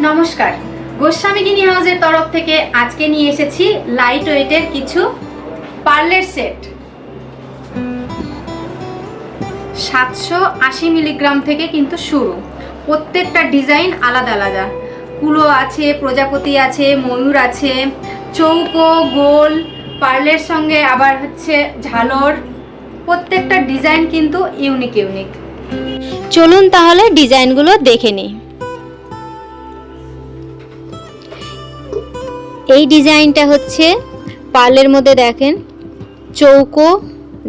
নমস্কার, গোস্বামী গিনি হাউসের তরফ থেকে আজকে নিয়ে এসেছি লাইট ওয়েটের কিছু পার্লের সেট। 780 মিলিগ্রাম থেকে কিন্তু শুরু। প্রত্যেকটা ডিজাইন আলাদা আলাদা। কুলো আছে, প্রজাপতি আছে, ময়ূর আছে, চৌকো, গোল, পার্লের সঙ্গে আবার হচ্ছে ঝালর। প্রত্যেকটা ডিজাইন কিন্তু ইউনিক ইউনিক। চলুন তাহলে ডিজাইনগুলো দেখে নিই। এই ডিজাইনটা হচ্ছে পার্লের মধ্যে, দেখেন চৌকো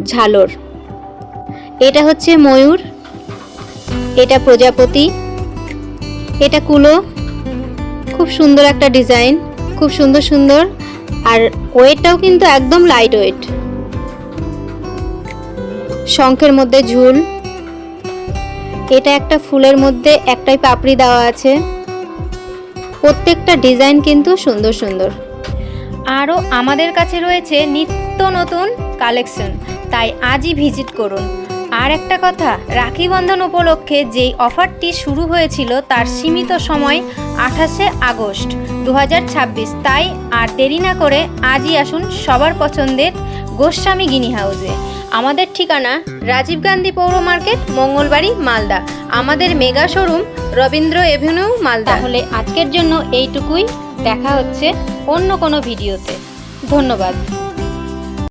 ঝালর। এটা হচ্ছে ময়ূর, এটা প্রজাপতি, এটা কুলো। খুব সুন্দর একটা ডিজাইন, খুব সুন্দর সুন্দর। আর ওয়েটটাও কিন্তু একদম লাইট ওয়েট। শঙ্খের মধ্যে ঝুল। এটা একটা ফুলের মধ্যে একটাই পাপড়ি দেওয়া আছে। প্রত্যেকটা ডিজাইন কিন্তু সুন্দর সুন্দর। আরও আমাদের কাছে রয়েছে নিত্য নতুন কালেকশন, তাই আজই ভিজিট করুন। আর একটা কথা, রাখি বন্ধন উপলক্ষে যেই অফারটি শুরু হয়েছিল তার সীমিত সময় 28শে আগস্ট 2026। তাই আর দেরি না করে আজই আসুন সবার পছন্দের গোস্বামী গিনি হাউসে। আমাদের ঠিকানা রাজীব গান্ধী পৌর মার্কেট, মঙ্গলবাড়ি, মালদা। আমাদের mega showroom Rabindra Avenue, Malda. তাহলে আজকের জন্য এইটুকুই। দেখা হচ্ছে অন্য কোনো ভিডিওতে। ধন্যবাদ।